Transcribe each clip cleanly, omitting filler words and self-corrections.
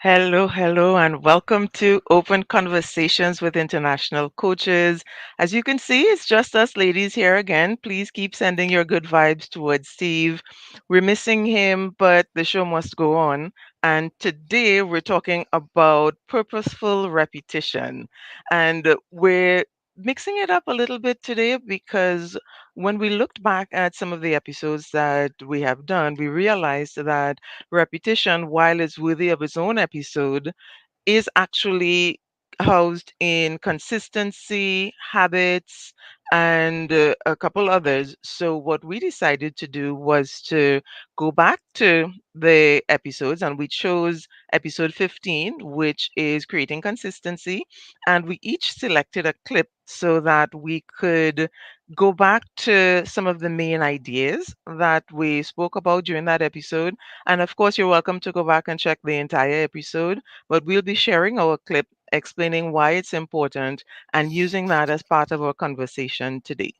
Hello, hello, and welcome to Open Conversations with International Coaches. As you can see, it's just us ladies here again. Please keep sending your good vibes towards Steve. We're missing him, but the show must go on. And today we're talking about purposeful repetition. And we're mixing it up a little bit today because when we looked back at some of the episodes that we have done, we realized that repetition, while it's worthy of its own episode, is actually housed in consistency, habits, and a couple others. So, what we decided to do was to go back to the episodes, and we chose episode 15, which is creating consistency. And we each selected a clip so that we could go back to some of the main ideas that we spoke about during that episode. And of course, you're welcome to go back and check the entire episode, but we'll be sharing our clip explaining why it's important and using that as part of our conversation today.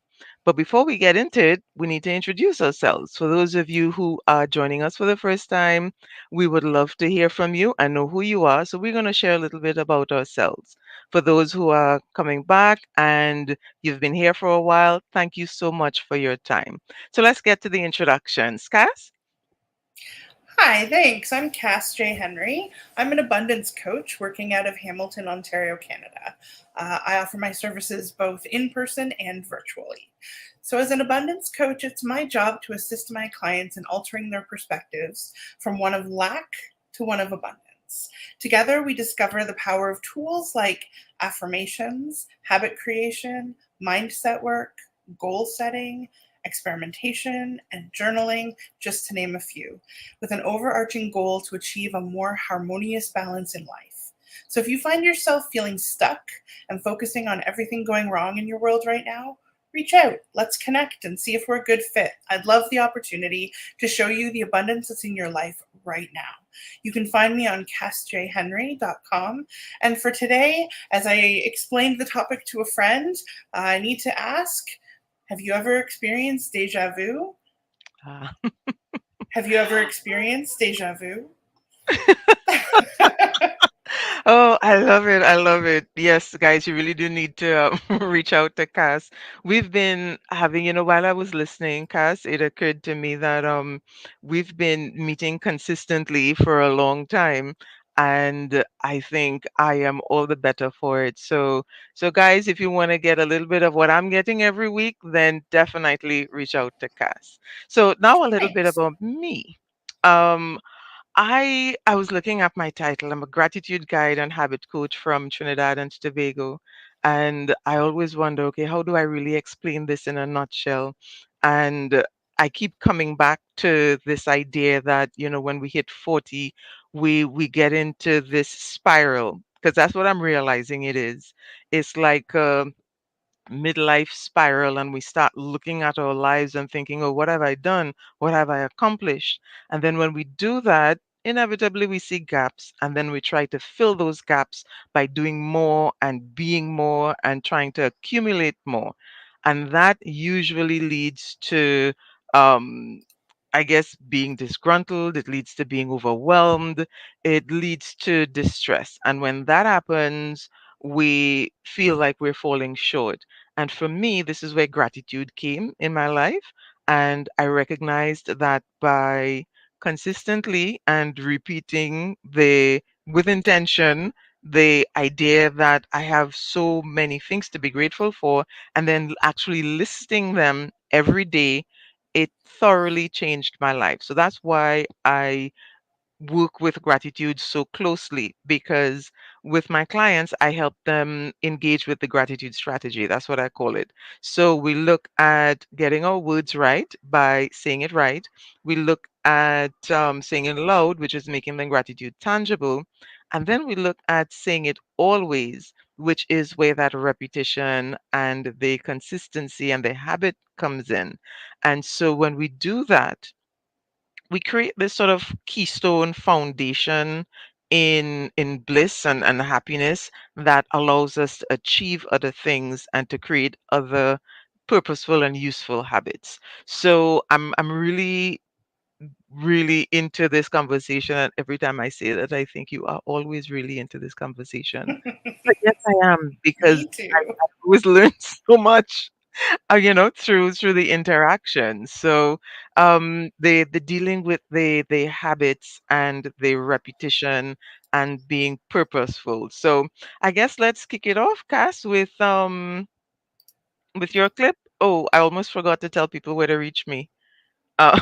But before we get into it, we need to introduce ourselves. For those of you who are joining us for the first time, we would love to hear from you and know who you are. So we're going to share a little bit about ourselves. For those who are coming back and you've been here for a while, thank you so much for your time. So let's get to the introductions. Cass? Hi, thanks. I'm Cass J. Henry. I'm an abundance coach working out of Hamilton, Ontario, Canada. I offer my services both in person and virtually. So, as an abundance coach, it's my job to assist my clients in altering their perspectives from one of lack to one of abundance. Together, we discover the power of tools like affirmations, habit creation, mindset work, goal setting, experimentation, and journaling, just to name a few, with an overarching goal to achieve a more harmonious balance in life. So if you find yourself feeling stuck and focusing on everything going wrong in your world right now, reach out. Let's connect and see if we're a good fit. I'd love the opportunity to show you the abundance that's in your life right now. You can find me on cassjhenry.com. And for today, as I explained the topic to a friend, I need to ask, have you ever experienced deja vu? Ah. Have you ever experienced deja vu? Oh, I love it. I love it. Yes, guys, you really do need to reach out to Cass. We've been having, while I was listening, Cass, it occurred to me that we've been meeting consistently for a long time. And I think I am all the better for it. So guys, if you want to get a little bit of what I'm getting every week, then definitely reach out to Cass. So now a little bit Thanks. about me. Um, I was looking at my title. I'm a gratitude guide and habit coach from Trinidad and Tobago. And I always wonder, okay, how do I really explain this in a nutshell? And I keep coming back to this idea that, when we hit 40, we get into this spiral because that's what I'm realizing it is. It's like midlife spiral, and we start looking at our lives and thinking, oh, what have I done? What have I accomplished? And then when we do that, inevitably we see gaps, and then we try to fill those gaps by doing more and being more and trying to accumulate more. And that usually leads to um I guess being disgruntled, it leads to being overwhelmed, it leads to distress. And when that happens, we feel like we're falling short. And for me, this is where gratitude came in my life. And I recognized that by consistently and repeating with intention, the idea that I have so many things to be grateful for, and then actually listing them every day, it thoroughly changed my life. So that's why I work with gratitude so closely, because with my clients, I help them engage with the gratitude strategy. That's what I call it. So we look at getting our words right by saying it right. We look at saying it loud, which is making the gratitude tangible. And then we look at saying it always, which is where that repetition and the consistency and the habit comes in. And so when we do that, we create this sort of keystone foundation in bliss and happiness that allows us to achieve other things and to create other purposeful and useful habits. So I'm really really into this conversation. And every time I say that, I think you are always really into this conversation. But yes, I am because Me too. I always learn so much, through the interaction. So, the dealing with the habits and the repetition and being purposeful. So, I guess let's kick it off, Cass, with your clip. Oh, I almost forgot to tell people where to reach me. Uh,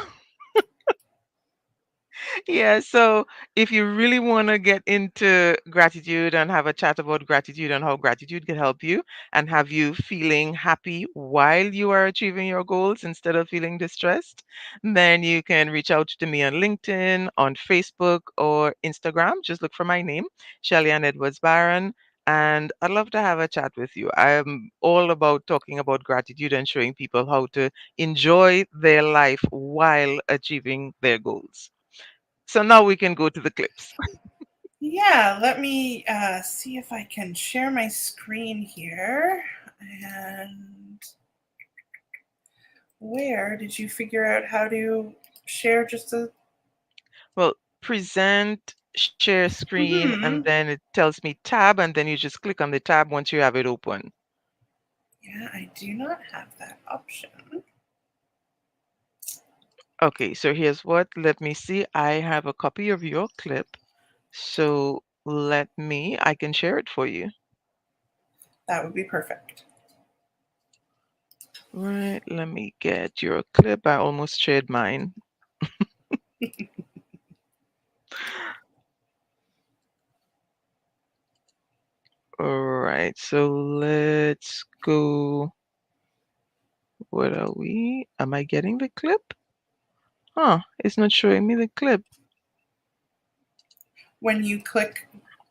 Yeah, so if you really want to get into gratitude and have a chat about gratitude and how gratitude can help you and have you feeling happy while you are achieving your goals instead of feeling distressed, then you can reach out to me on LinkedIn, on Facebook, or Instagram. Just look for my name, Shelly Ann Edwards Barron. And I'd love to have a chat with you. I'm all about talking about gratitude and showing people how to enjoy their life while achieving their goals. So now we can go to the clips. Yeah, let me see if I can share my screen here. And where did you figure out how to share just a. Well, present, share screen, and Hmm. then it tells me tab, and then you just click on the tab once you have it open. Yeah, I do not have that option. Okay, so here's what. Let me see. I have a copy of your clip. So I can share it for you. That would be perfect. Right, let me get your clip. I almost shared mine. All right, so let's go. What are we? Am I getting the clip? Huh, it's not showing me the clip. When you click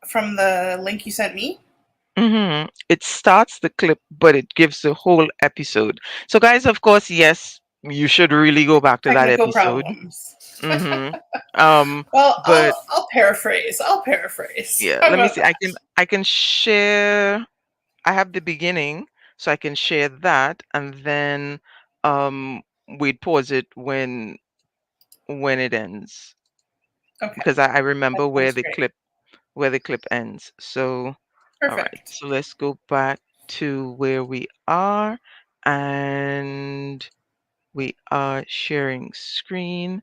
from the link you sent me, It starts the clip, but it gives the whole episode. So, guys, of course, yes, you should really go back to that technical episode. problems. Mm-hmm. Um, Well, but I'll paraphrase. I'll paraphrase. yeah, How let me about see. that? I can share. I have the beginning, so I can share that, and then we'd pause it when it ends Okay, because I that remember sounds great. where the clip ends. So, all right. Perfect. So let's go back to where we are, and we are sharing screen,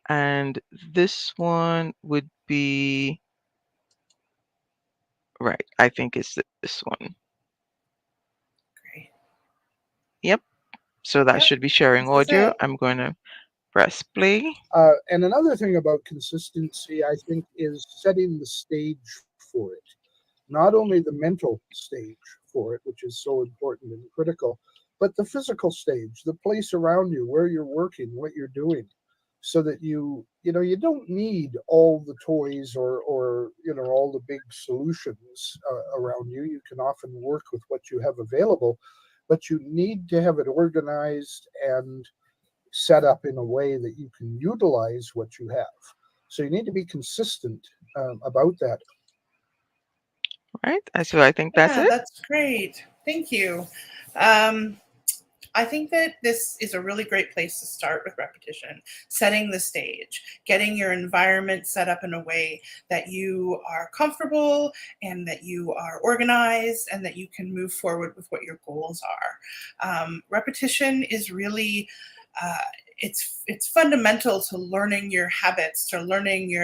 and this one would be right. I think it's this one. Great. Yep. So that Yep, should be sharing this is audio. it. I'm going to press play. And another thing about consistency, I think, is setting the stage for it. Not only the mental stage for it, which is so important and critical, but the physical stage, the place around you, where you're working, what you're doing, so that you don't need all the toys or all the big solutions around you. You can often work with what you have available, but you need to have it organized and set up in a way that you can utilize what you have. So you need to be consistent about that. Right. So I think that's Yeah, it. that's great. Thank you. Um, I think that this is a really great place to start with repetition, setting the stage, getting your environment set up in a way that you are comfortable and that you are organized and that you can move forward with what your goals are. Repetition is really uh, it's fundamental to learning your habits, to learning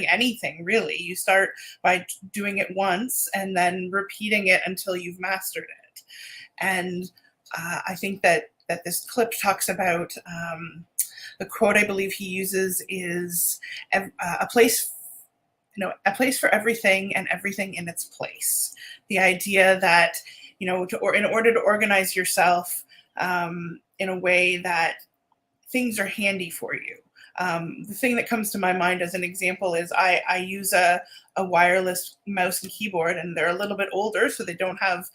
anything really. You start by doing it once and then repeating it until you've mastered it. And I think that this clip talks about the quote I believe he uses is a place, a place for everything and everything in its place. The idea that or in order to organize yourself in a way that things are handy for you. The thing that comes to my mind as an example is I use a wireless mouse and keyboard, and they're a little bit older, so they don't have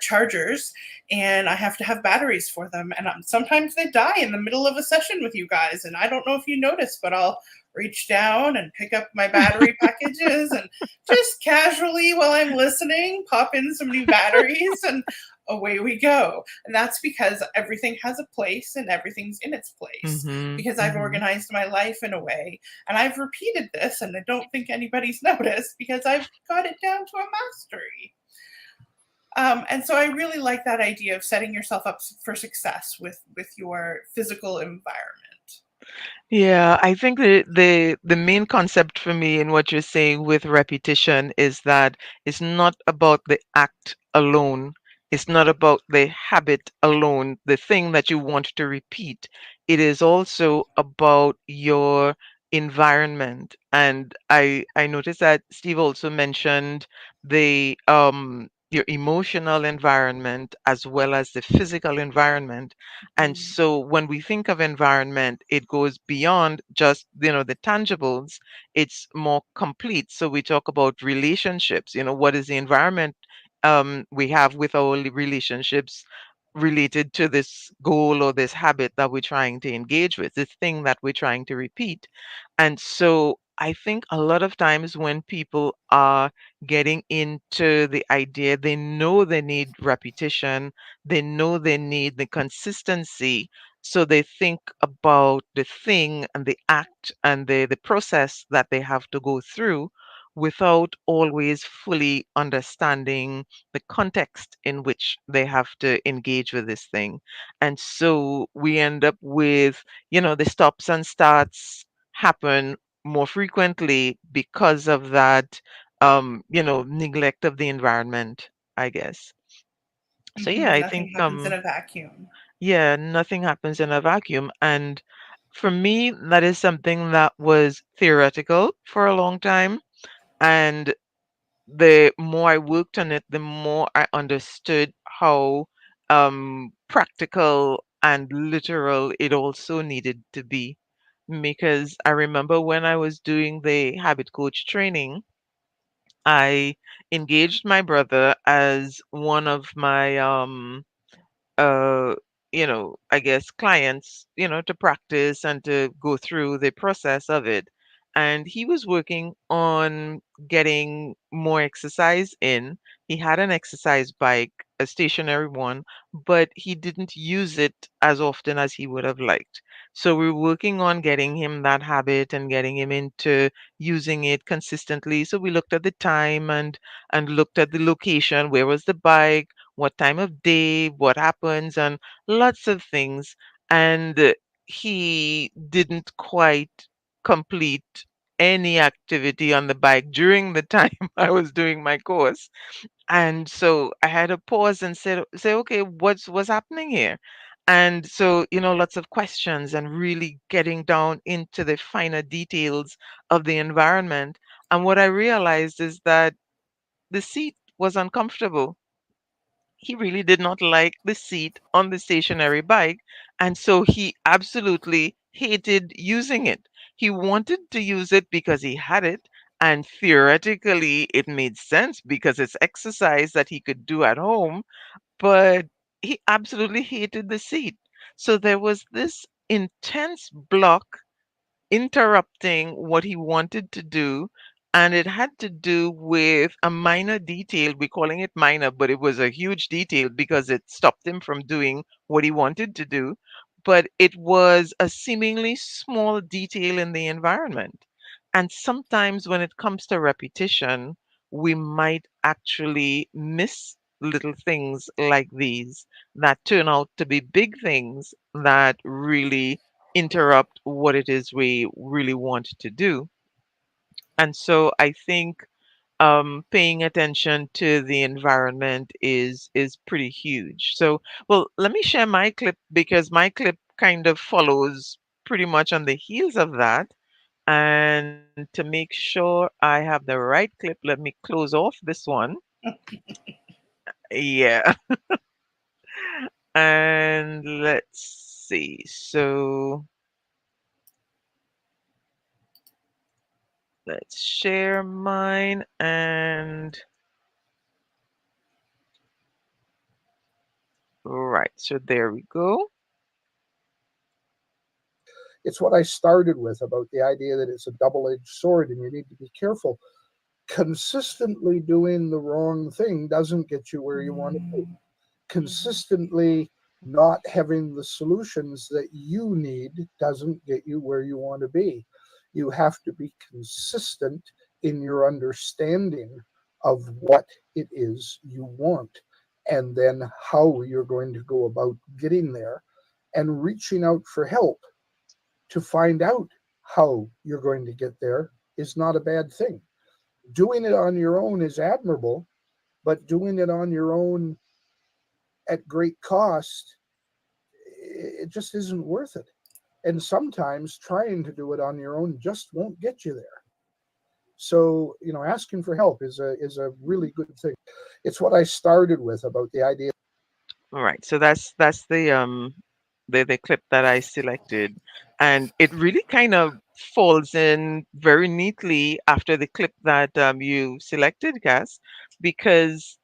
chargers, and I have to have batteries for them. And sometimes they die in the middle of a session with you guys, and I don't know if you notice, but I'll reach down and pick up my battery packages and just casually while I'm listening pop in some new batteries, and away we go. And that's because everything has a place and everything's in its place, Mhm. because I've Mhm. organized my life in a way. And I've repeated this, and I don't think anybody's noticed because I've got it down to a mastery. And so I really like that idea of setting yourself up for success with your physical environment. Yeah, I think the main concept for me in what you're saying with repetition is that it's not about the act alone. It's not about the habit alone, the thing that you want to repeat. It is also about your environment. And I noticed that Steve also mentioned the your emotional environment as well as the physical environment. And Mm. so when we think of environment, it goes beyond just, the tangibles. It's more complete. So we talk about relationships, what is the environment we have with our relationships related to this goal or this habit that we're trying to engage with, this thing that we're trying to repeat. And so I think a lot of times when people are getting into the idea, they know they need repetition, they know they need the consistency. So they think about the thing and the act and the process that they have to go through without always fully understanding the context in which they have to engage with this thing. And so we end up with, the stops and starts happen more frequently because of that, neglect of the environment, I guess. So yeah, Mhm. I Nothing think happens in a vacuum. yeah, nothing happens in a vacuum. And for me, that is something that was theoretical for a long time. And the more I worked on it, the more I understood how practical and literal it also needed to be. Because I remember when I was doing the habit coach training, I engaged my brother as one of my uh, I guess clients, to practice and to go through the process of it. And he was working on getting more exercise in. He had an exercise bike, a stationary one, but he didn't use it as often as he would have liked. So we're working on getting him that habit and getting him into using it consistently. So we looked at the time and looked at the location, where was the bike, what time of day, what happens, and lots of things. And he didn't quite complete any activity on the bike during the time I was doing my course. And so I had to pause and say, okay, what's happening here? And so, lots of questions and really getting down into the finer details of the environment. And what I realized is that the seat was uncomfortable. He really did not like the seat on the stationary bike, and so he absolutely hated using it. He wanted to use it because he had it, and theoretically it made sense because it's exercise that he could do at home, but he absolutely hated the seat. So there was this intense block interrupting what he wanted to do. And it had to do with a minor detail. We're calling it minor, but it was a huge detail because it stopped him from doing what he wanted to do. But it was a seemingly small detail in the environment. And sometimes when it comes to repetition, we might actually miss little things like these that turn out to be big things that really interrupt what it is we really want to do. And so I think paying attention to the environment is pretty huge. So, well, let me share my clip because my clip kind of follows pretty much on the heels of that. And to make sure I have the right clip, let me close off this one. Yeah. And let's see. So let's share mine and right. So there we go. It's what I started with about the idea that it's a double edged sword and you need to be careful. Consistently doing the wrong thing doesn't get you where you want to be. Mm. Mhm. consistently not having the solutions that you need doesn't get you where you want to be. You have to be consistent in your understanding of what it is you want, and then how you're going to go about getting there, and reaching out for help to find out how you're going to get there is not a bad thing. Doing it on your own is admirable, but doing it on your own at great cost, it just isn't worth it. And sometimes trying to do it on your own just won't get you there. So, asking for help is a really good thing. It's what I started with about the idea. All right. So that's the clip that I selected, and it really kind of falls in very neatly after the clip that you selected, Cass, because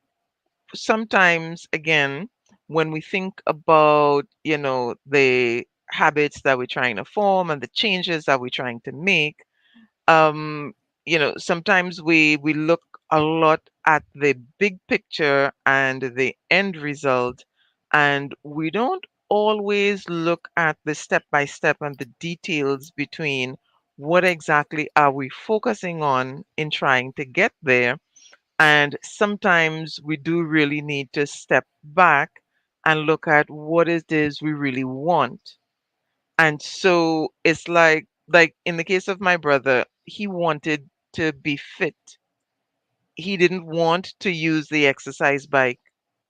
sometimes again when we think about the habits that we're trying to form and the changes that we're trying to make, um sometimes we look a lot at the big picture and the end result, and we don't always look at the step by step and the details between what exactly are we focusing on in trying to get there. And sometimes we do really need to step back and look at what it is we really want. And so it's like in the case of my brother, he wanted to be fit. He didn't want to use the exercise bike.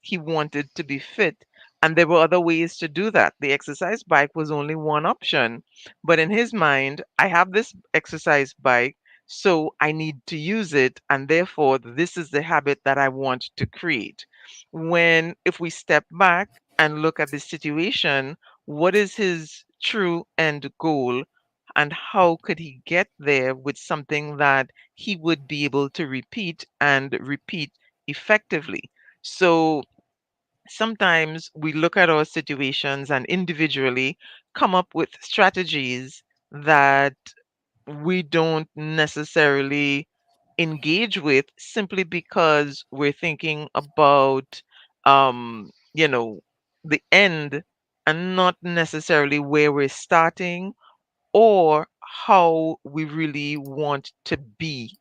He wanted to be fit. And there were other ways to do that. The exercise bike was only one option. But in his mind, I have this exercise bike, so I need to use it. And therefore, this is the habit that I want to create. When, if we step back and look at the situation, what is his true end goal? And how could he get there with something that he would be able to repeat and repeat effectively? So sometimes we look at our situations and individually come up with strategies that we don't necessarily engage with simply because we're thinking about the end and not necessarily where we're starting or how we really want to be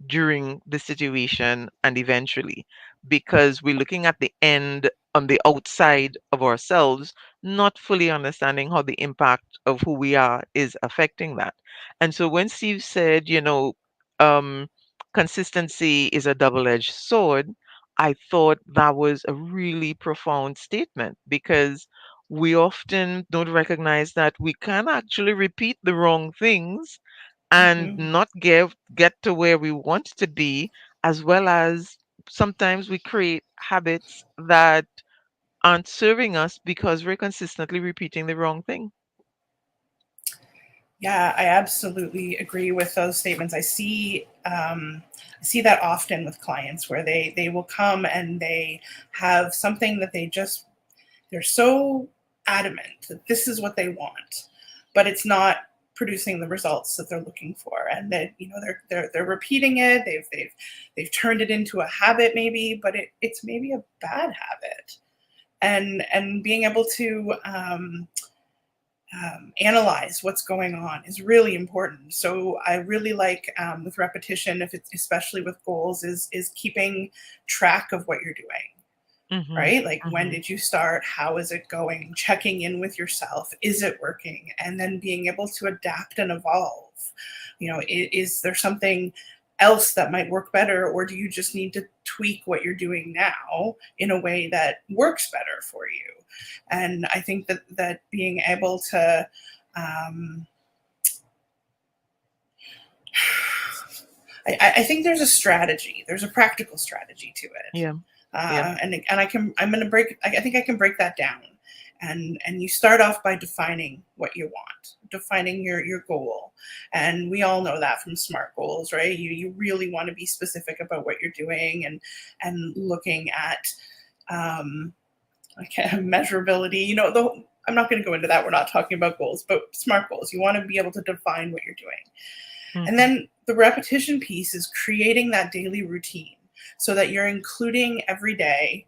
during the situation and eventually, because we're looking at the end on the outside of ourselves, not fully understanding how the impact of who we are is affecting that. And so when Steve said, um, consistency is a double-edged sword, I thought that was a really profound statement because we often don't recognize that we can actually repeat the wrong things and Mhm. not get to where we want to be, as well as sometimes we create habits that aren't serving us because we're consistently repeating the wrong thing. Yeah, I absolutely agree with those statements. I see that often with clients where they will come and they have something that they're so adamant that this is what they want, but it's not producing the results that they're looking for, and that they're repeating it. They've turned it into a habit maybe, but it's maybe a bad habit, and being able to analyze what's going on is really important. So I really like with repetition, if it's especially with goals, is keeping track of what you're doing. Mhm. Right? Like, when Mhm. did you start? How is it going? Checking in with yourself. Is it working? And then being able to adapt and evolve. Is there something else that might work better, or do you just need to tweak what you're doing now in a way that works better for you? And I think that being able to um, I think there's a strategy. There's a practical strategy to it, Yeah. Yeah. and I'm going to break. I think I can break that down. And you start off by defining what you want, defining your goal, and we all know that from SMART goals, right? You really want to be specific about what you're doing, and looking at um, measurability. I'm not going to go into that. We're not talking about goals, but SMART goals. You want to be able to define what you're doing. And Mhm. then the repetition piece is creating that daily routine so that you're including every day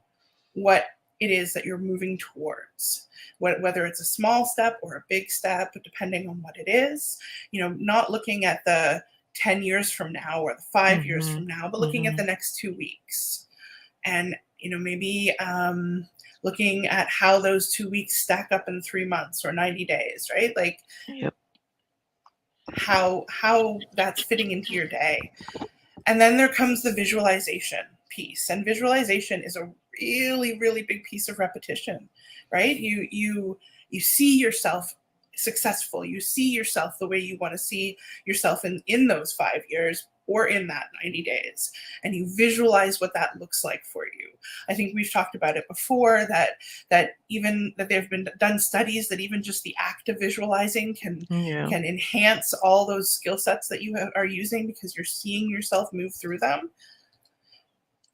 what it is that you're moving towards. Whether it's a small step or a big step, depending on what it is, not looking at the 10 years from now or the 5 years Mhm. from now, but looking at the Mhm. next 2 weeks. And, maybe looking at how those 2 weeks stack up in 3 months or 90 days, right? Like Yep. how that's fitting into your day. And then there comes the visualization piece. And visualization is a really, really big piece of repetition, right? You see yourself successful. You see yourself the way you want to see yourself in those 5 years or in that 90 days. And you visualize what that looks like for you. I think we've talked about it before that there have been done studies that even just the act of visualizing Yeah. can enhance all those skill sets that you are using because you're seeing yourself move through them.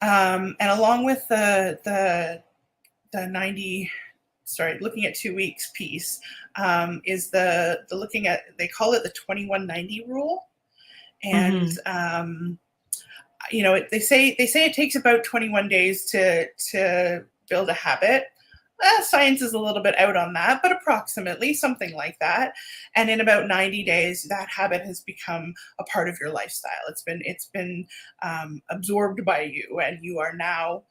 And along with the 90, sorry, looking at 2 weeks piece, is the looking at, they call it the 2190 rule. And Mhm. they say it takes about 21 days to build a habit. Science is a little bit out on that, but approximately something like that. And in about 90 days, that habit has become a part of your lifestyle. It's been absorbed by you, and you are now,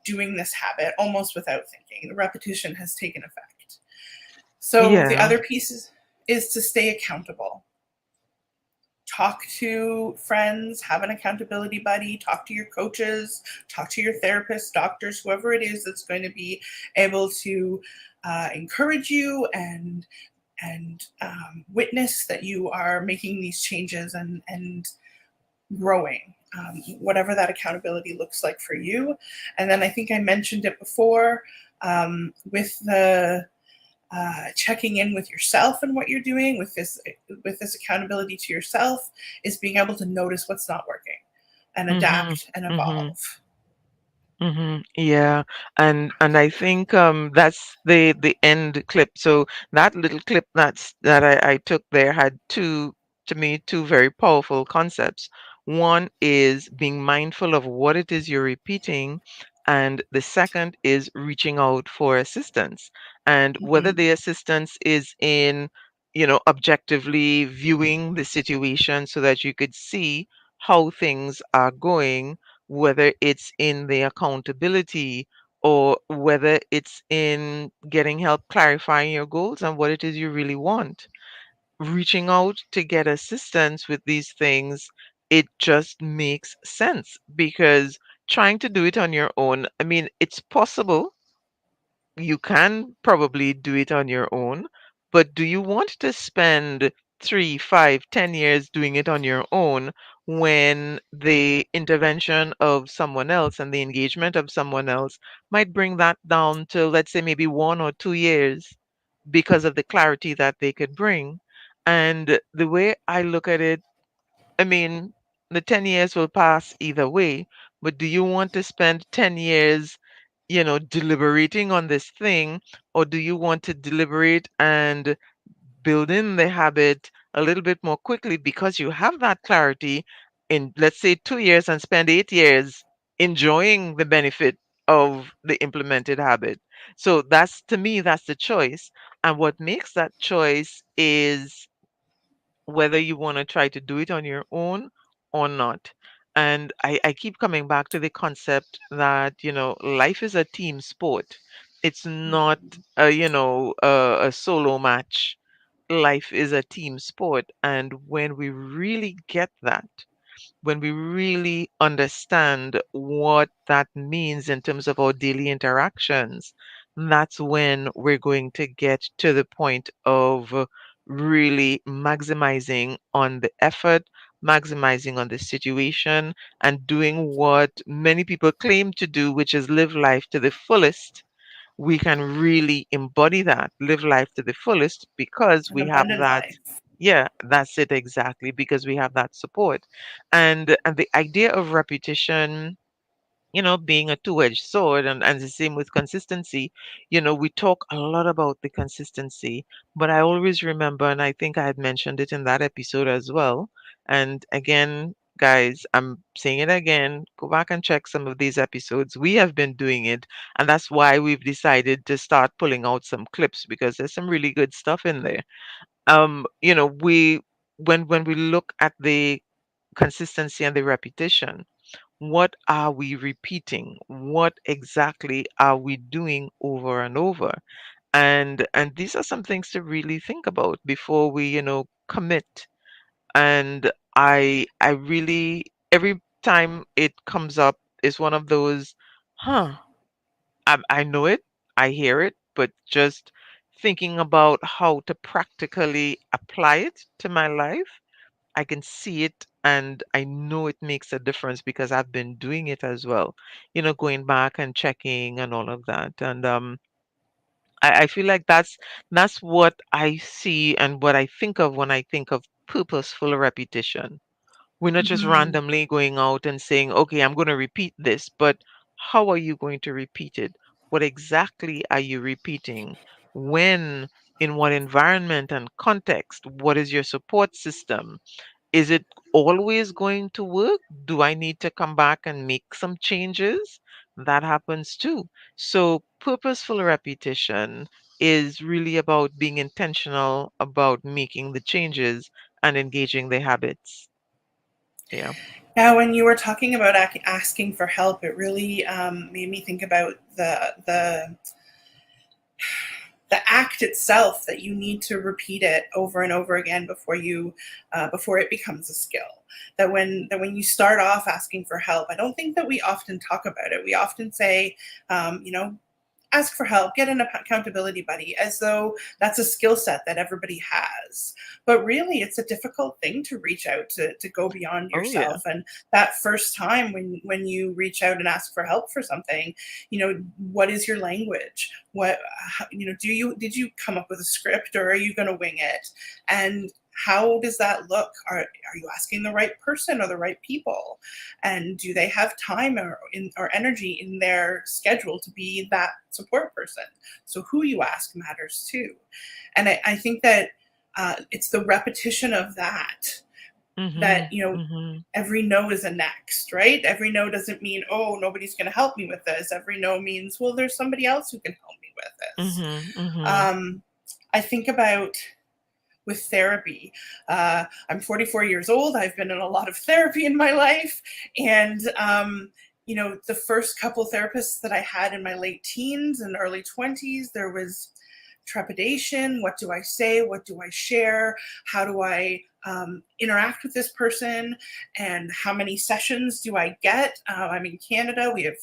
doing this habit almost without thinking. The repetition has taken effect. So the Yeah. other piece is to stay accountable. Talk to friends, have an accountability buddy, talk to your coaches, talk to your therapists, doctors, whoever it is that's going to be able to encourage you and witness that you are making these changes and growing, whatever that accountability looks like for you. And then I think I mentioned it before, with the checking in with yourself and what you're doing with this accountability to yourself, is being able to notice what's not working and Mhm. adapt and Mhm. evolve. Yeah, and I think that's the end clip. So that little clip that I took there had two, to me, two very powerful concepts. One is being mindful of what it is you're repeating, and the second is reaching out for assistance. And whether Mm-hmm. the assistance is in, objectively viewing the situation so that you could see how things are going, whether it's in the accountability or whether it's in getting help clarifying your goals and what it is you really want. Reaching out to get assistance with these things, it just makes sense because trying to do it on your own, I mean, it's possible, you can probably do it on your own, but do you want to spend 3, 5, 10 years doing it on your own when the intervention of someone else and the engagement of someone else might bring that down to, let's say, maybe 1 or 2 years because of the clarity that they could bring? And the way I look at it, I mean, the 10 years will pass either way, but do you want to spend 10 years, deliberating on this thing, or do you want to deliberate and build in the habit a little bit more quickly because you have that clarity in, let's say, 2 years and spend 8 years enjoying the benefit of the implemented habit? So that's, to me, that's the choice. And what makes that choice is whether you want to try to do it on your own or not. And I keep coming back to the concept that, life is a team sport. It's not Mm-hmm. a solo match. Life is a team sport. And when we really get that, when we really understand what that means in terms of our daily interactions, that's when we're going to get to the point of really maximizing on the effort, maximizing on the situation, and doing what many people claim to do, which is live life to the fullest. We can really embody that, live life to the fullest, because An we have abundant that. life. Yeah, that's it exactly, because we have that support. And the idea of repetition, being a two-edged sword, and the same with consistency. We talk a lot about the consistency, but I always remember, and I think I had mentioned it in that episode as well. And again, guys, I'm saying it again, go back and check some of these episodes. We have been doing it, and that's why we've decided to start pulling out some clips because there's some really good stuff in there. We when we look at the consistency and the repetition, what are we repeating? What exactly are we doing over and over? And these are some things to really think about before we, commit. And I really, every time it comes up is one of those, huh, I know it, I hear it, but just thinking about how to practically apply it to my life, I can see it and I know it makes a difference because I've been doing it as well. Going back and checking and all of that. And I feel like that's what I see and what I think of when I think of purposeful repetition. We're not just Mhm. randomly going out and saying, okay, I'm going to repeat this, but how are you going to repeat it? What exactly are you repeating? When? In what environment and context? What is your support system? Is it always going to work? Do I need to come back and make some changes? That happens too. So, purposeful repetition is really about being intentional about making the changes and engaging the habits. Yeah. Now, when you were talking about asking for help, it really made me think about the act itself, that you need to repeat it over and over again before it becomes a skill. That when you start off asking for help, I don't think that we often talk about it. We often say, you know, ask for help, get an accountability buddy, as though that's a skill set that everybody has. But really, it's a difficult thing to reach out to go beyond Oh, yeah. yourself. And that first time when you reach out and ask for help for something, what is your language? Did you come up with a script, or are you going to wing it? And how does that look? Are you asking the right person or the right people? And do they have time or energy in their schedule to be that support person? So who you ask matters too. And I think that it's the repetition of that Mhm. Mhm. every no is a next, right? Every no doesn't mean, oh, nobody's going to help me with this. Every no means, well, there's somebody else who can help me with this. Mhm. Mhm. um, I think about with therapy. I'm 44 years old. I've been in a lot of therapy in my life. And, the first couple therapists that I had in my late teens and early 20s, there was trepidation. What do I say? What do I share? How do I interact with this person? And how many sessions do I get? I'm in Canada. We have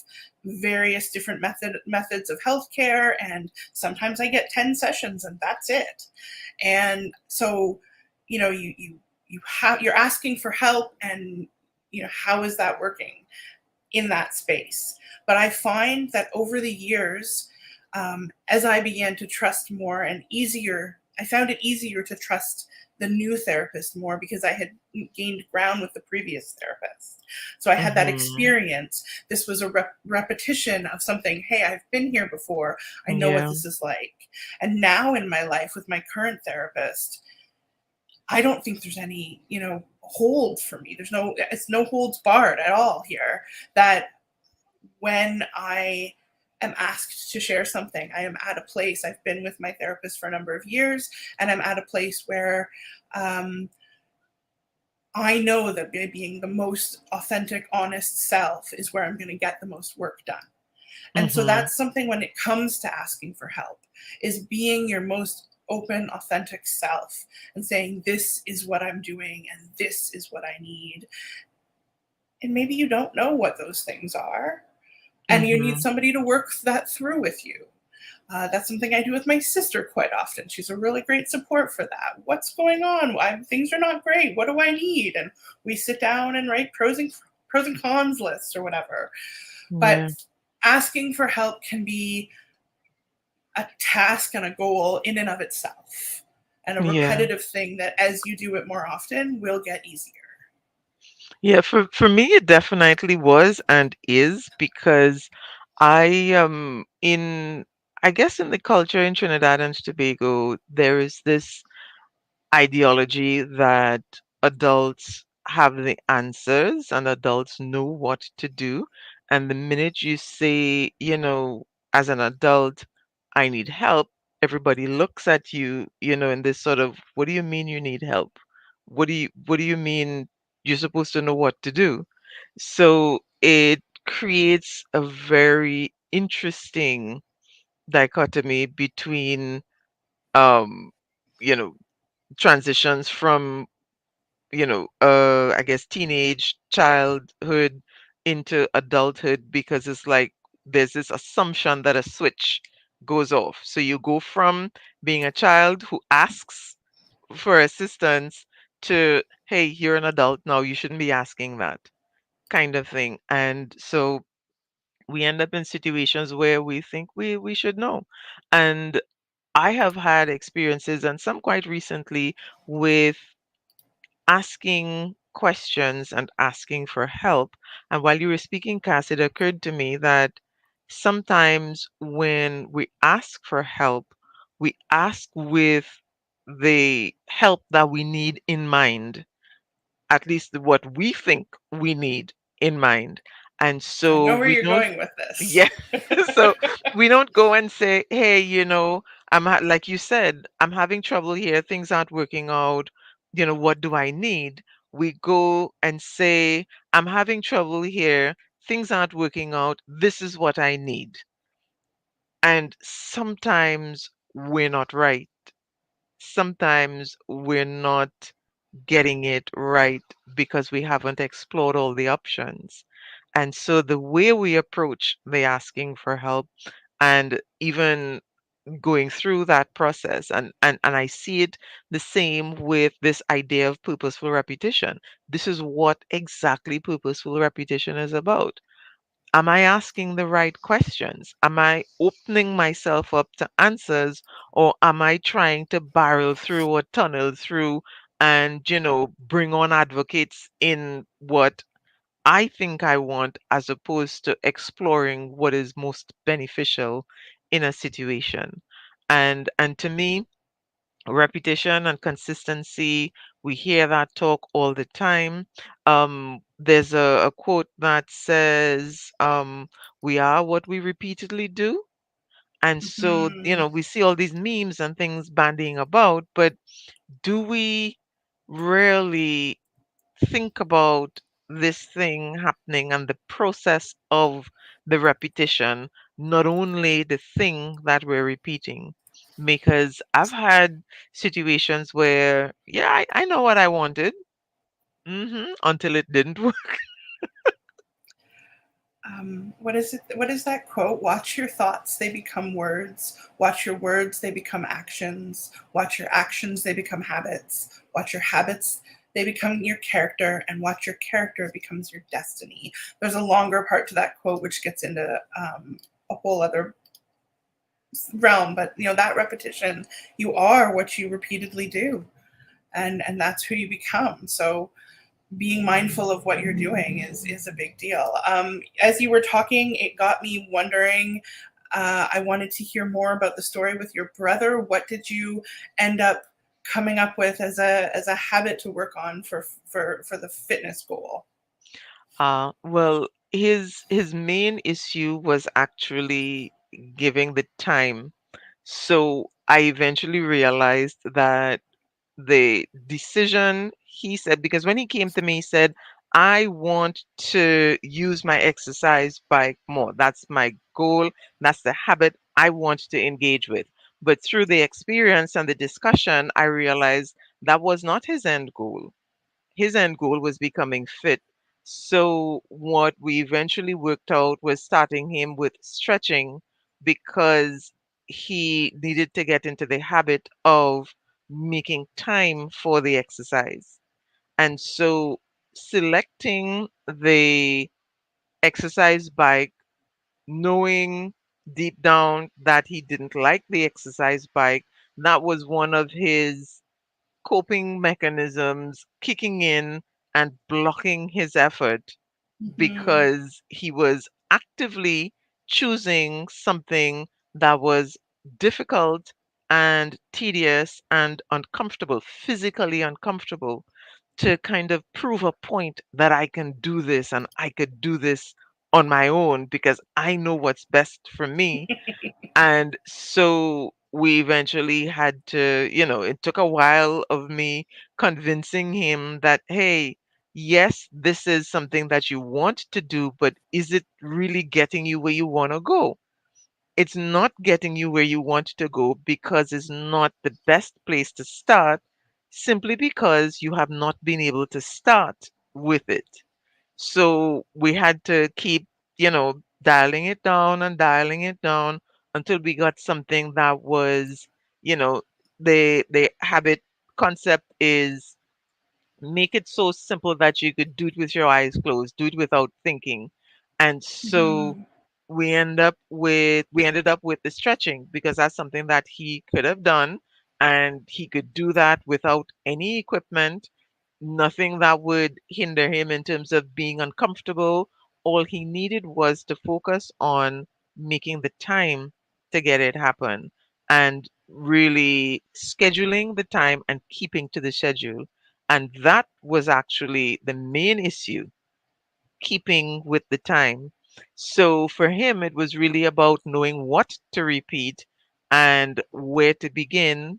various different methods of healthcare, and sometimes I get 10 sessions and that's it. And so, you're asking for help, and how is that working in that space? But I find that over the years, as I began to trust more and easier, I found it easier to trust the new therapist more because I had gained ground with the previous therapist. So I had that Mhm. experience. This was a repetition of something. Hey, I've been here before. I know what Yeah. this is like. And now in my life with my current therapist, I don't think there's any, hold for me. It's no holds barred at all here. That when I am asked to share something, I am at a place, I've been with my therapist for a number of years, and I'm at a place where um, I know that being the most authentic, honest self is where I'm going to get the most work done. And so Mhm. that's something when it comes to asking for help, is being your most open, authentic self and saying, this is what I'm doing and this is what I need. And maybe you don't know what those things are, and you need Mhm. somebody to work that through with you. That's something I do with my sister quite often. She's a really great support for that. What's going on? Why things are not great? What do I need? And we sit down and write pros and cons lists or whatever. But Yeah. asking for help can be a task and a goal in and of itself, and a Yeah. repetitive thing that, as you do it more often, will get easier. Yeah, for me it definitely was and is because I in I guess in the culture in Trinidad and Tobago there is this ideology that adults have the answers and adults know what to do. And the minute you say, as an adult, I need help, everybody looks at you, in this sort of, what do you mean you need help? What do you mean you're supposed to know what to do? So it creates a very interesting dichotomy between um, you know, transitions from I guess teenage childhood into adulthood, because it's like there's this assumption that a switch goes off. So you go from being a child who asks for assistance to, hey, you're an adult now, you shouldn't be asking that kind of thing. And so we end up in situations where we think we should know. And I have had experiences, and some quite recently, with asking questions and asking for help. And while you were speaking, Cass, it occurred to me that sometimes when we ask for help, we ask with the help that we need in mind, at least what we think we need in mind. And I so know where we you're don't, going with this. yeah. So we don't go and say, hey, like you said, I'm having trouble here. Things aren't working out. What do I need? We go and say, I'm having trouble here. Things aren't working out. This is what I need. And sometimes we're not right. Sometimes we're not getting it right because we haven't explored all the options. And so the way we approach the asking for help, and even going through that process, and I see it the same with this idea of purposeful repetition. This is what exactly purposeful repetition is about. Am I asking the right questions? Am I opening myself up to answers, or am I trying to barrel through or tunnel through and, bring on advocates in what I think I want, as opposed to exploring what is most beneficial in a situation? And to me, repetition and consistency, we hear that talk all the time. There's a quote that says, we are what we repeatedly do. And so, Mhm. we see all these memes and things bandying about, but do we really think about this thing happening and the process of the repetition, not only the thing that we're repeating? Because I've had situations where, yeah, I know what I wanted, until it didn't work. What is it? What is that quote? Watch your thoughts, they become words. Watch your words, they become actions. Watch your actions, they become habits. Watch your habits, they become your character. And watch your character becomes your destiny. There's a longer part to that quote, which gets into a whole other realm. But that repetition, you are what you repeatedly do, and that's who you become. So being mindful of what you're doing is a big deal. As you were talking, it got me wondering. I wanted to hear more about the story with your brother. What did you end up coming up with as a habit to work on for the fitness goal? Well, his main issue was actually giving the time. So I eventually realized that the decision, he said, because when he came to me, he said, I want to use my exercise bike more. That's my goal. That's the habit I want to engage with. But through the experience and the discussion, I realized that was not his end goal. His end goal was becoming fit. So what we eventually worked out was starting him with stretching, because he needed to get into the habit of making time for the exercise. And so selecting the exercise bike, knowing deep down that he didn't like the exercise bike, that was one of his coping mechanisms kicking in and blocking his effort, Mm-hmm. because he was actively choosing something that was difficult and tedious and uncomfortable, physically uncomfortable. to kind of prove a point that I can do this and I could do this on my own because I know what's best for me. And so we eventually had to, it took a while of me convincing him that, hey, yes, this is something that you want to do, but is it really getting you where you want to go? It's not getting you where you want to go because it's not the best place to start, simply because you have not been able to start with it. So we had to keep, dialing it down and dialing it down until we got something that was, you know, the habit concept is make it so simple that you could do it with your eyes closed, do it without thinking. And so Mhm. we ended up with the stretching because that's something that he could have done, and he could do that without any equipment, nothing that would hinder him in terms of being uncomfortable. All he needed was to focus on making the time to get it happen and really scheduling the time and keeping to the schedule. And that was actually the main issue, keeping with the time. So for him, it was really about knowing what to repeat and where to begin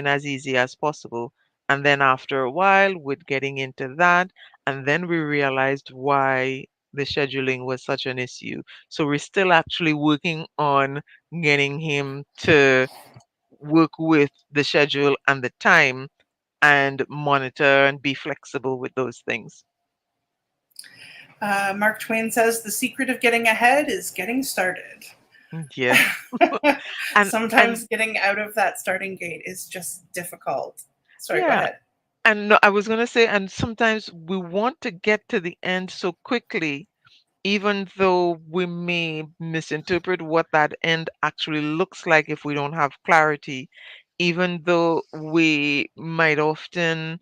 as easy as possible. And then after a while, with getting into that, and then we realized why the scheduling was such an issue. So we're still actually working on getting him to work with the schedule and the time and monitor and be flexible with those things. Mark Twain says the secret of getting ahead is getting started. Yes. And Sometimes and getting out of that starting gate is just difficult. Sorry, go yeah, ahead. and no, I was gonna say, and sometimes we want to get to the end so quickly, even though we may misinterpret what that end actually looks like if we don't have clarity, even though we might often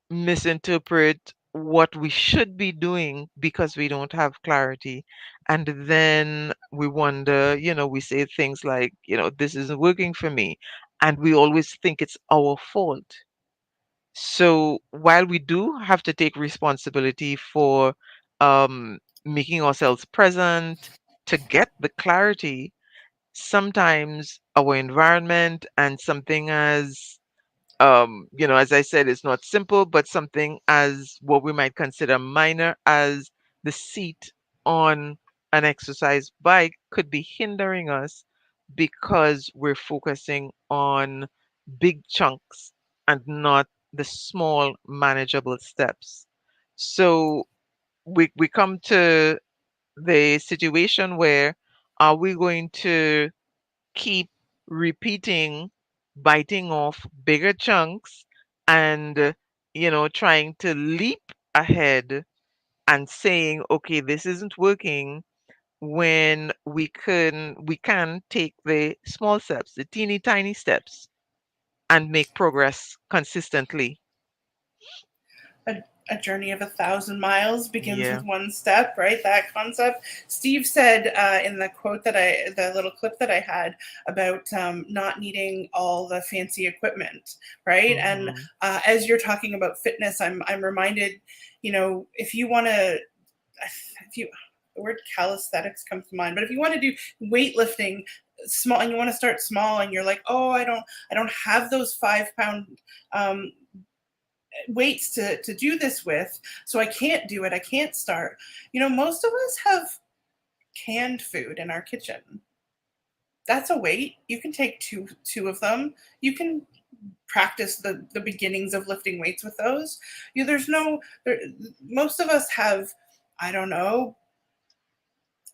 misinterpret what we should be doing because we don't have clarity. And then we wonder, we say things like, this isn't working for me. And we always think it's our fault. So while we do have to take responsibility for making ourselves present to get the clarity, sometimes our environment and something as as I said, it's not simple, but something as what we might consider minor as the seat on an exercise bike could be hindering us because we're focusing on big chunks and not the small, manageable steps. So we come to the situation where are we going to keep repeating, biting off bigger chunks and, trying to leap ahead and saying, okay, this isn't working when we can take the small steps, the teeny tiny steps and make progress consistently. A journey of 1,000 miles begins Yeah. with one step, right? That concept. Steve said in the quote the little clip that I had about not needing all the fancy equipment, right? And Hmm. as you're talking about fitness, I'm reminded, if you want to, if you, the word calisthenics comes to mind, but if you want to do weightlifting small and you want to start small and you're like, oh, I don't have those 5 pound um, weights to do this with, so I can't do it, I can't start. Most of us have canned food in our kitchen. That's a weight. You can take two of them. You can practice the beginnings of lifting weights with those. There's no there, most of us have, I don't know,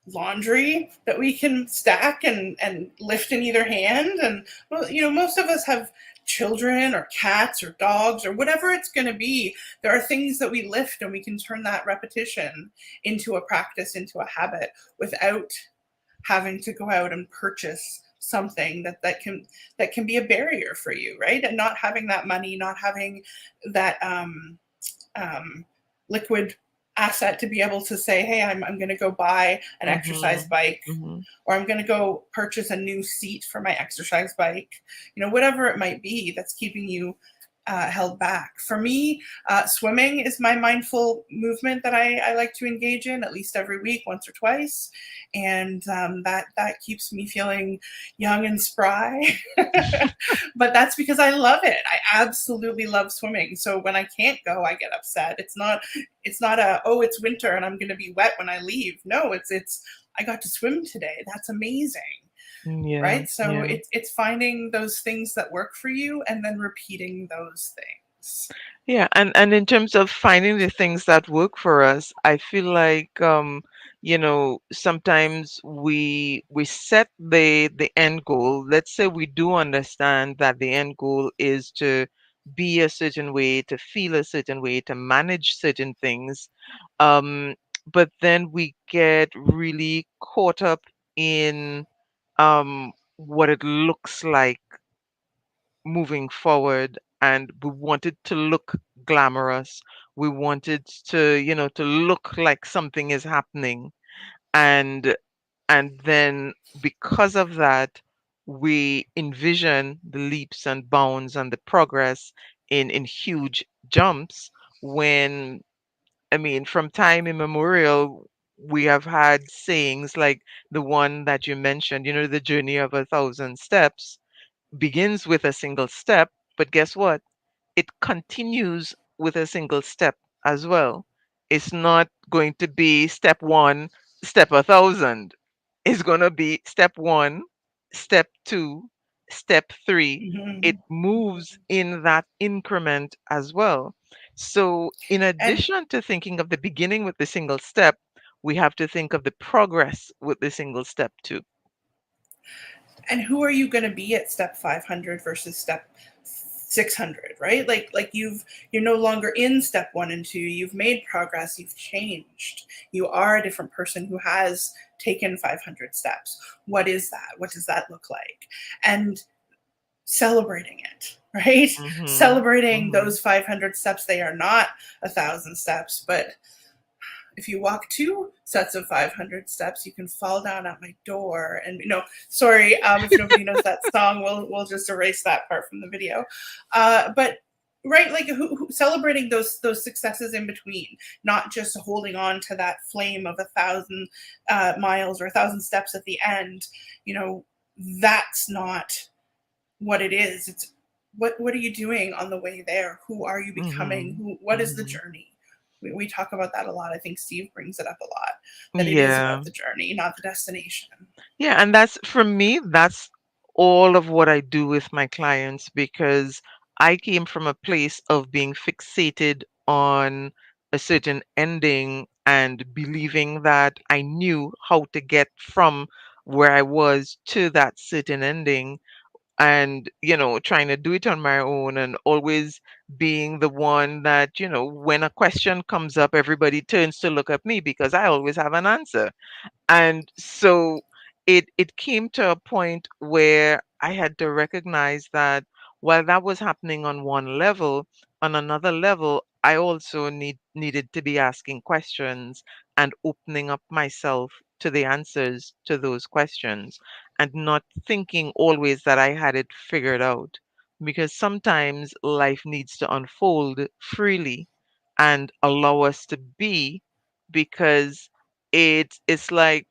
laundry that we can stack and lift in either hand. And well, most of us have children or cats or dogs or whatever it's going to be. There are things that we lift, and we can turn that repetition into a practice, into a habit, without having to go out and purchase something that can be a barrier for you, right? And not having that money, not having that um, liquid asset to be able to say, hey, I'm going to go buy an exercise Hmm. bike, Hmm. or I'm going to go purchase a new seat for my exercise bike, whatever it might be that's keeping you held back. For me, swimming is my mindful movement that I like to engage in at least every week, once or twice, and that keeps me feeling young and spry. But that's because I love it. I absolutely love swimming. So when I can't go, I get upset. It's not a, oh, it's winter and I'm going to be wet when I leave. No, it's I got to swim today. That's amazing. Yeah, Right? So yeah. it's finding those things that work for you and then repeating those things. Yeah, and in terms of finding the things that work for us, I feel like sometimes we set the end goal. Let's say we do understand that the end goal is to be a certain way, to feel a certain way, to manage certain things. Um, but then we get really caught up in what it looks like moving forward, and we wanted to look glamorous. We wanted to look like something is happening. And and then because of that, we envision the leaps and bounds and the progress in huge jumps, when, I mean, from time immemorial, we have had sayings like the one that you mentioned, the journey of 1,000 steps begins with a single step, but guess what? It continues with a single step as well. It's not going to be step one, step 1,000. It's going to be step one, step two, step three. It Mhm. moves in that increment as well. So, in and addition to thinking of the beginning with the single step, we have to think of the progress with the single step too. and who are you going to be at step 500 versus step 600, right? Like you're no longer in step 1 and 2. You've made progress, you've changed. You are a different person who has taken 500 steps. What is that? What does that look like? And celebrating it, right? Hmm. Celebrating Hmm. those 500 steps. They are not 1,000 steps, but if you walk 2 sets of 500 steps, you can fall down at my door. And sorry, if nobody knows that song, we'll just erase that part from the video. But right, like celebrating those successes in between, not just holding on to that flame of 1,000 miles or 1,000 steps at the end. You know, that's not what it is. It's what are you doing on the way there? Who are you becoming? Hmm. What is the Hmm. journey? We talk about that a lot. I think Steve brings it up a lot, that it is Yeah. about the journey, not the destination. Yeah, and that's for me, that's all of what I do with my clients, because I came from a place of being fixated on a certain ending and believing that I knew how to get from where I was to that certain ending, and trying to do it on my own, and always being the one that, when a question comes up, everybody turns to look at me because I always have an answer. And so it came to a point where I had to recognize that while that was happening on one level, on another level, I also needed to be asking questions and opening up myself to the answers to those questions, and not thinking always that I had it figured out, because sometimes life needs to unfold freely and allow us to be, because it's like,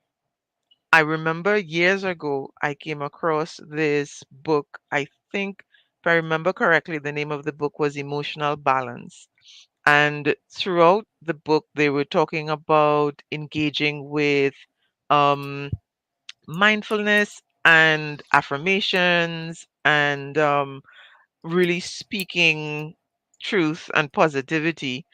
I remember years ago I came across this book. I think, if I remember correctly, the name of the book was Emotional Balance. And throughout the book, they were talking about engaging with um, mindfulness and affirmations, and really speaking truth and positivity.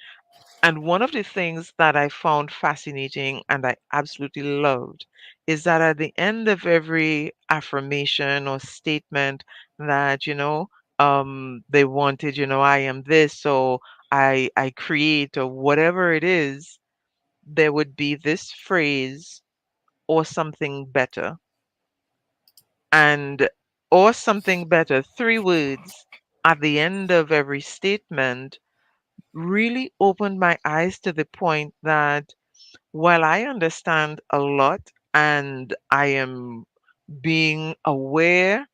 And one of the things that I found fascinating and I absolutely loved is that at the end of every affirmation or statement that, they wanted, I am this, or I create, or whatever it is, there would be this phrase, or something better. And or something better, 3 words at the end of every statement, really opened my eyes to the point that while I understand a lot and I am being aware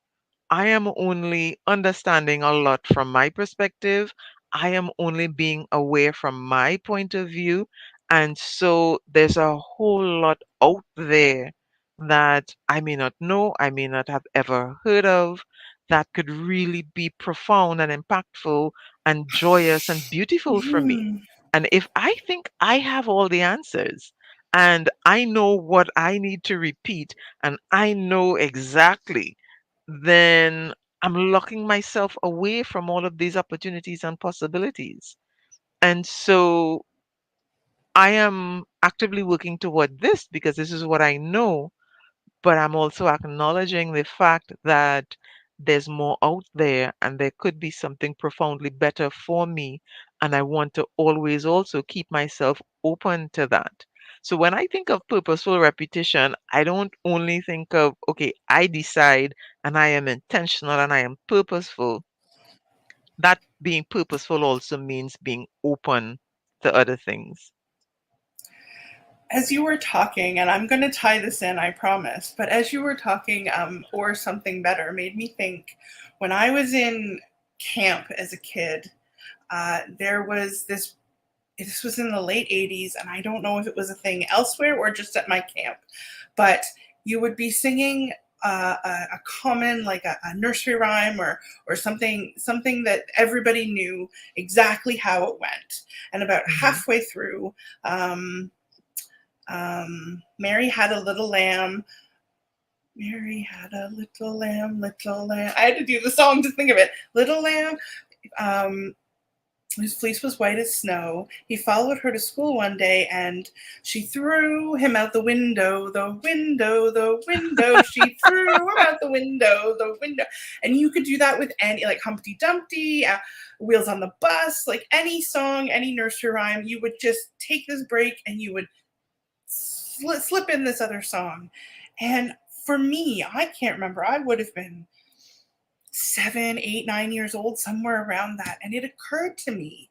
I am only understanding a lot from my perspective. I am only being aware from my point of view. And so there's a whole lot out there that I may not know, I may not have ever heard of, that could really be profound and impactful and joyous and beautiful for me. Hmm. And if I think I have all the answers and I know what I need to repeat and I know exactly, then I'm locking myself away from all of these opportunities and possibilities. And so I am actively working toward this because this is what I know, but I'm also acknowledging the fact that there's more out there and there could be something profoundly better for me. And I want to always also keep myself open to that. So when I think of purposeful repetition, I don't only think of, okay, I decide and I am intentional and I am purposeful. That being purposeful also means being open to other things. As you were talking, and I'm going to tie this in, I promise, but as you were talking, or something better, made me think when I was in camp as a kid, there was this was in the late 80s, and I don't know if it was a thing elsewhere or just at my camp, but you would be singing a common, like a nursery rhyme or something that everybody knew exactly how it went. And about Hmm. halfway through, Mary had a little lamb. Mary had a little lamb, little lamb. I had to do the song to think of it. Little lamb, um, whose fleece was white as snow. He followed her to school one day, and she threw him out the window, the window, the window. She threw him out the window, the window. And you could do that with any, like Humpty Dumpty, Wheels on the Bus, like any song, any nursery rhyme. You would just take this break and you would slip in this other song. And for me, I can't remember. I would have been 7, 8, 9 years old, somewhere around that. And it occurred to me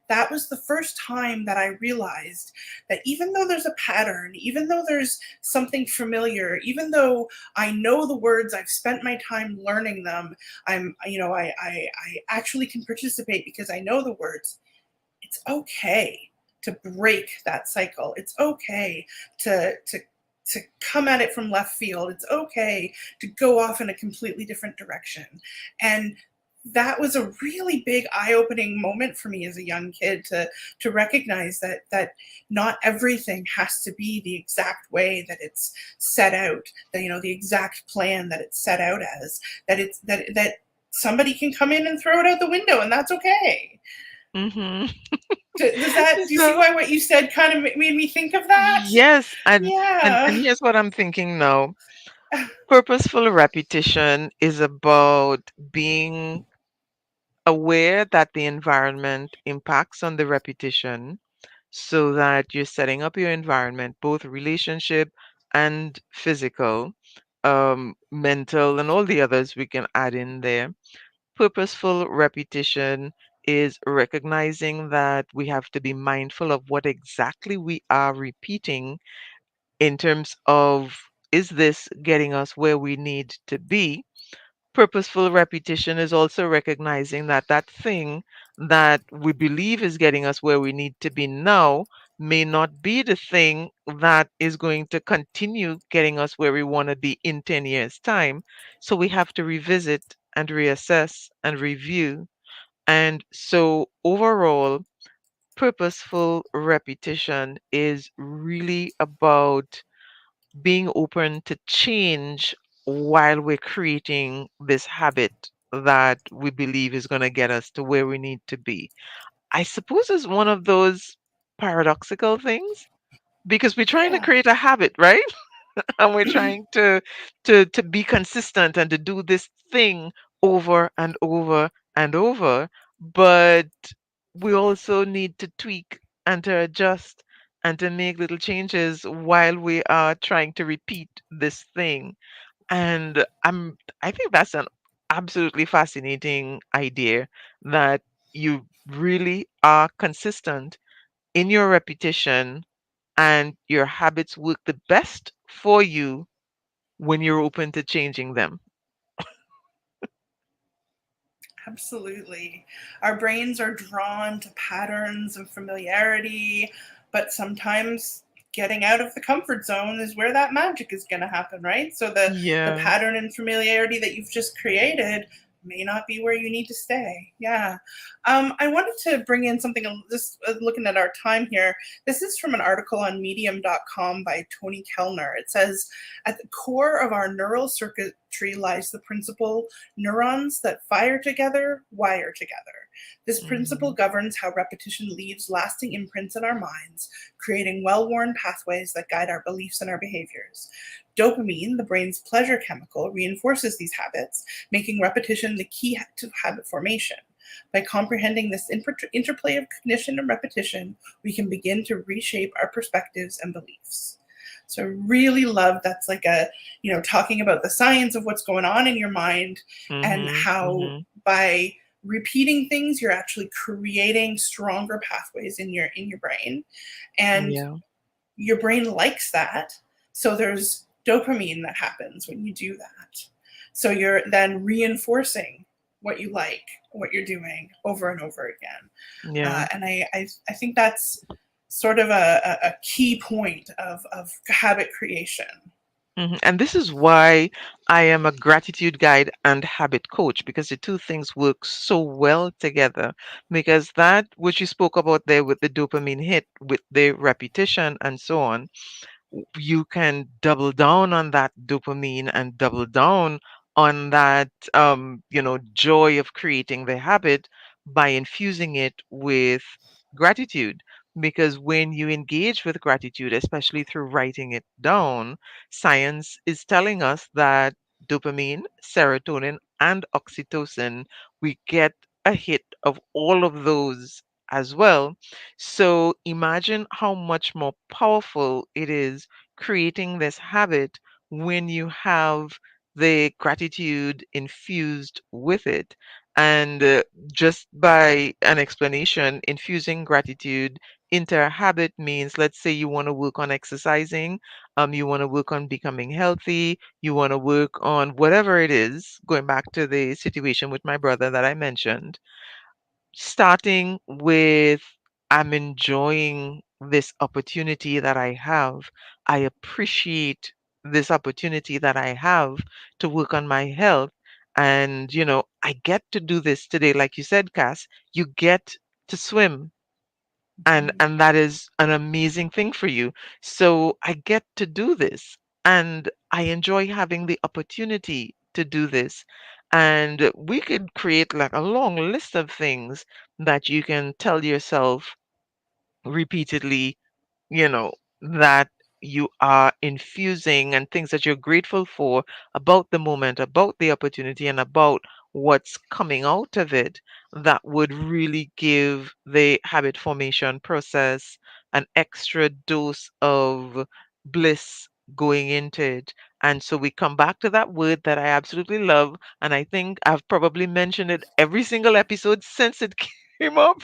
that was the first time that I realized that even though there's a pattern, even though there's something familiar, even though I know the words, I've spent my time learning them, I actually can participate because I know the words. It's okay to break that cycle. It's okay to come at it from left field. It's okay to go off in a completely different direction. And that was a really big eye-opening moment for me as a young kid to recognize that not everything has to be the exact way that it's set out, that the exact plan that it's set out as, that somebody can come in and throw it out the window, and that's okay. Hmm. Do you see So why what you said kind of made me think of that? yes, and Yeah. here's what I'm thinking now. Purposeful repetition is about being aware that the environment impacts on the repetition so that you're setting up your environment, both relationship and physical, mental, and all the others we can add in there. Purposeful repetition is recognizing that we have to be mindful of what exactly we are repeating in terms of, is this getting us where we need to be? Purposeful repetition is also recognizing that that thing that we believe is getting us where we need to be now may not be the thing that is going to continue getting us where we want to be in 10 years' time. So we have to revisit and reassess and review. And so overall, purposeful repetition is really about being open to change while we're creating this habit that we believe is going to get us to where we need to be. I suppose it's one of those paradoxical things because we're trying to Yeah. create a habit, right? And we're trying to be consistent and to do this thing over and over and over, but we also need to tweak and to adjust and to make little changes while we are trying to repeat this thing. And I think that's an absolutely fascinating idea that you really are consistent in your repetition and your habits work the best for you when you're open to changing them. Absolutely. Our brains are drawn to patterns and familiarity, but sometimes getting out of the comfort zone is where that magic is going to happen, right? So the Yeah. pattern and familiarity that you've just created may not be where you need to stay. Yeah. I wanted to bring in something, just looking at our time here. This is from an article on medium.com by Tony Kellner. It says, at the core of our neural circuitry lies the principle neurons that fire together wire together. This principle Mhm. governs how repetition leaves lasting imprints in our minds, creating well worn pathways that guide our beliefs and our behaviors. Dopamine, the brain's pleasure chemical, reinforces these habits, making repetition the key to habit formation. By comprehending this interplay of cognition and repetition, we can begin to reshape our perspectives and beliefs. So I really love that's like a, talking about the science of what's going on in your mind and Mhm. how Mhm. by repeating things you're actually creating stronger pathways in your brain, and Yeah. your brain likes that. So there's dopamine that happens when you do that. So you're then reinforcing what you like, what you're doing over and over again. Yeah. And I think that's sort of a key point of habit creation. And this is why I am a gratitude guide and habit coach, because the two things work so well together. Because that, which you spoke about there with the dopamine hit, with the repetition and so on, you can double down on that dopamine and double down on that joy of creating the habit by infusing it with gratitude, because when you engage with gratitude, especially through writing it down, science is telling us that dopamine, serotonin, and oxytocin, we get a hit of all of those as well. So imagine how much more powerful it is creating this habit when you have the gratitude infused with it. And just by an explanation, infusing gratitude into a habit means, let's say you want to work on exercising, you want to work on becoming healthy, you want to work on whatever it is, going back to the situation with my brother that I mentioned, starting with, I'm enjoying this opportunity that I have. I appreciate this opportunity that I have to work on my health. And, I get to do this today. Like you said, Cass, you get to swim, and that is an amazing thing for you. So I get to do this, and I enjoy having the opportunity to do this. And we could create like a long list of things that you can tell yourself repeatedly, you know, that you are infusing, and things that you're grateful for about the moment, about the opportunity, and about what's coming out of it, that would really give the habit formation process an extra dose of bliss going into it. And so we come back to that word that I absolutely love. And I think I've probably mentioned it every single episode since it came up,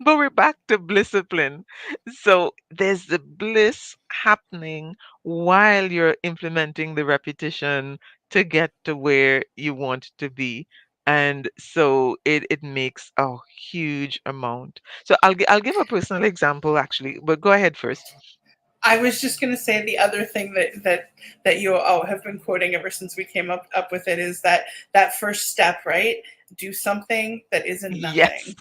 but we're back to blisscipline. So there's the bliss happening while you're implementing the repetition to get to where you want to be. And so it makes a huge amount. So I'll give a personal example actually, but go ahead first. I was just going to say the other thing that you all have been quoting ever since we came up with it is that first step, right? Do something that isn't Yes, nothing.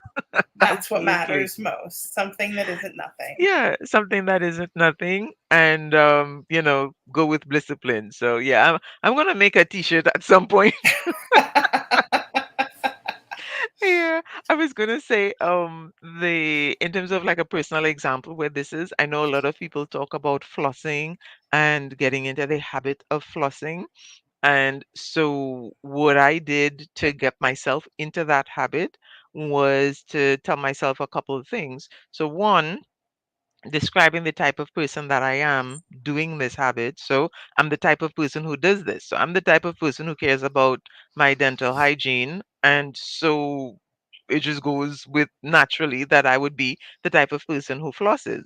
That's what absolutely. matters most. Something that isn't nothing. Yeah, something that isn't nothing, and go with discipline. So yeah, I'm gonna make a t-shirt at some point. Yeah, I was gonna say, the in terms of like a personal example where this is, I know a lot of people talk about flossing and getting into the habit of flossing. And so what I did to get myself into that habit was to tell myself a couple of things. So one, describing the type of person that I am doing this habit. So I'm the type of person who does this. So I'm the type of person who cares about my dental hygiene. And so it just goes with naturally that I would be the type of person who flosses.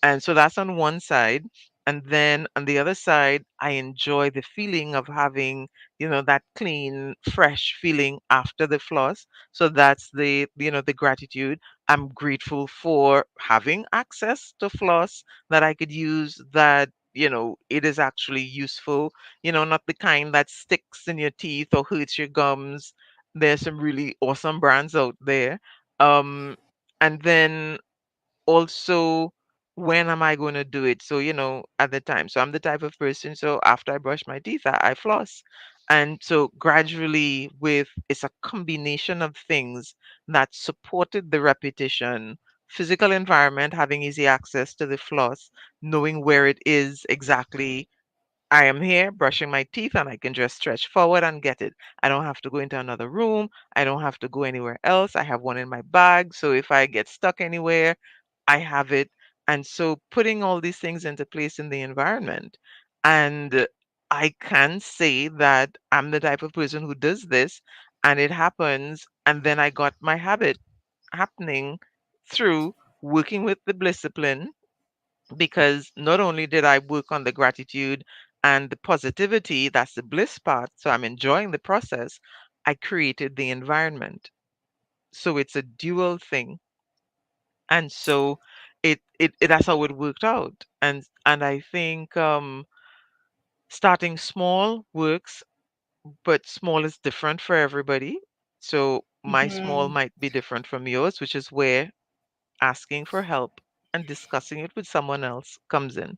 And so that's on one side. And then on the other side, I enjoy the feeling of having, that clean, fresh feeling after the floss. So that's the gratitude. I'm grateful for having access to floss that I could use, that, it is actually useful, not the kind that sticks in your teeth or hurts your gums. There's some really awesome brands out there. Um, and then also, when am I going to do it? So, at the time. So I'm the type of person, so after I brush my teeth, I floss. And so gradually, with it's a combination of things that supported the repetition, physical environment, having easy access to the floss, knowing where it is exactly. I am here brushing my teeth and I can just stretch forward and get it. I don't have to go into another room. I don't have to go anywhere else. I have one in my bag. So if I get stuck anywhere, I have it. And so putting all these things into place in the environment. And I can say that I'm the type of person who does this and it happens. And then I got my habit happening through working with the discipline, because not only did I work on the gratitude and the positivity, that's the bliss part, so I'm enjoying the process, I created the environment. So it's a dual thing. And so that's how it worked out. And I think starting small works, but small is different for everybody. So my small Hmm. might be different from yours, which is where asking for help and discussing it with someone else comes in.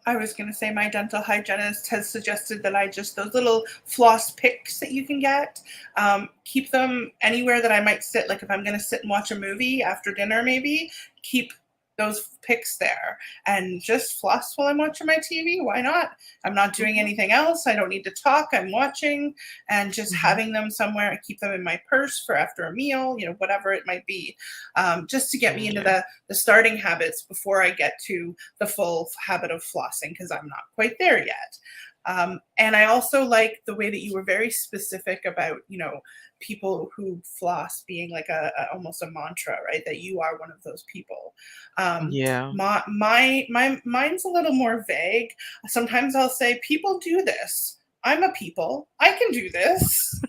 I was going to say my dental hygienist has suggested that I just those little floss picks that you can get, keep them anywhere that I might sit. Like if I'm going to sit and watch a movie after dinner, maybe keep those picks there and just floss while I'm watching my TV. Why not? I'm not doing Hmm. anything else. I don't need to talk. I'm watching, and just Hmm. having them somewhere. I keep them in my purse for after a meal, whatever it might be, just to get me into Yeah. the starting habits before I get to the full habit of flossing, because I'm not quite there yet. And I also like the way that you were very specific about, people who floss being like almost a mantra, right? That you are one of those people. Um, Yeah. mine's a little more vague. Sometimes I'll say, people do this. I'm a people. I can do this.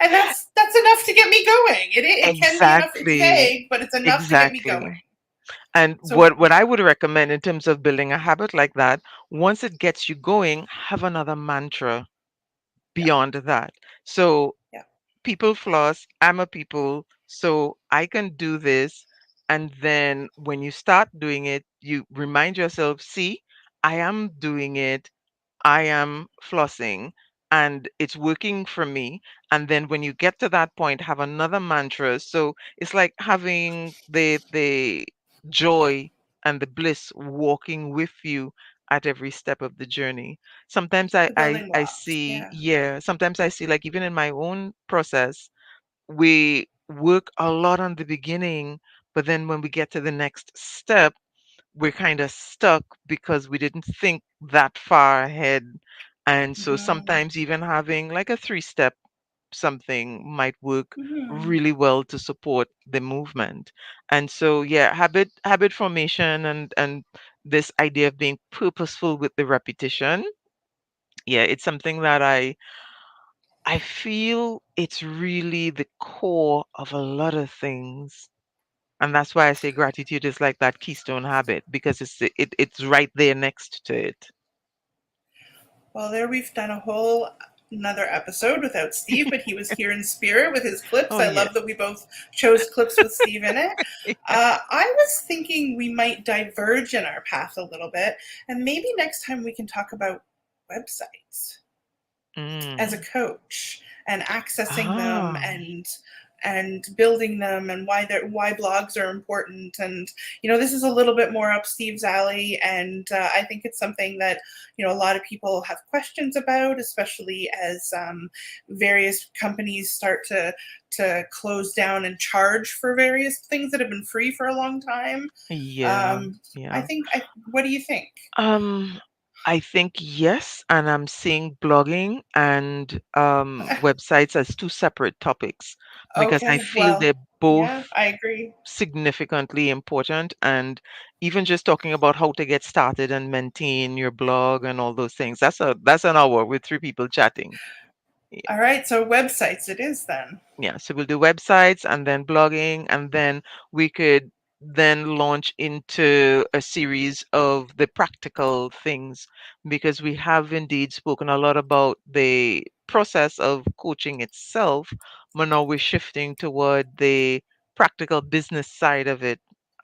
And that's enough to get me going. It can be enough. It's Exactly. vague, but it's enough to get me going. Exactly. And So what I would recommend in terms of building a habit like that, once it gets you going, have another mantra yeah, beyond that. So yeah. people floss, I'm a people, so I can do this. And then when you start doing it, you remind yourself, see, I am doing it. I am flossing and it's working for me. And then when you get to that point, have another mantra. So it's like having the joy and the bliss walking with you at every step of the journey. Sometimes I The I, building I blocks. see, Yeah. yeah, sometimes I see, like, even in my own process, we work a lot on the beginning, but then when we get to the next step, we're kind of stuck because we didn't think that far ahead. And so Hmm. sometimes even having like a three-step something might work Hmm. really well to support the movement. And so yeah, habit formation and this idea of being purposeful with the repetition. Yeah, it's something that I feel it's really the core of a lot of things. And that's why I say gratitude is like that keystone habit, because it's right there next to it. Well, there we've done a whole another episode without Steve, but he was here in spirit with his clips. Oh I yeah. love that we both chose clips with Steve in it. I was thinking we might diverge in our path a little bit, and maybe next time we can talk about websites as a Mm. coach and accessing them Ah, and building them, and why blogs are important. And this is a little bit more up Steve's alley, and I think it's something that a lot of people have questions about, especially as various companies start to close down and charge for various things that have been free for a long time. yeah, um, I yeah. think what do you think? Um, I think yes, and I'm seeing blogging and websites as two separate topics because I Okay, feel well, they're both yeah, I agree. significantly important. And even just talking about how to get started and maintain your blog and all those things, that's an hour with three people chatting. All right, so websites it is then. Yeah, so we'll do websites and then blogging, and then we could then launch into a series of the practical things because we have indeed spoken a lot about the process of coaching itself, but now we're shifting toward the practical business side of it,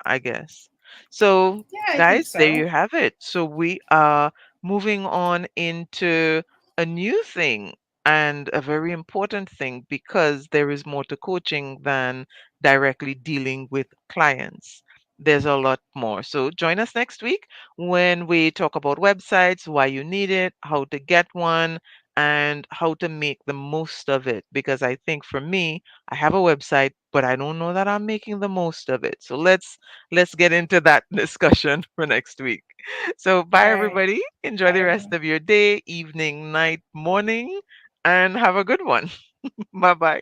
I guess. So, Yeah, I think guys, there so. you have it. So we are moving on into a new thing and a very important thing because there is more to coaching than directly dealing with clients. There's a lot more. So join us next week when we talk about websites, why you need it, how to get one, and how to make the most of it. Because I think for me, I have a website, but I don't know that I'm making the most of it. So let's get into that discussion for next week. So All bye right. everybody. Enjoy Bye, the rest everyone. of your day, evening, night, morning, and have a good one. Bye bye.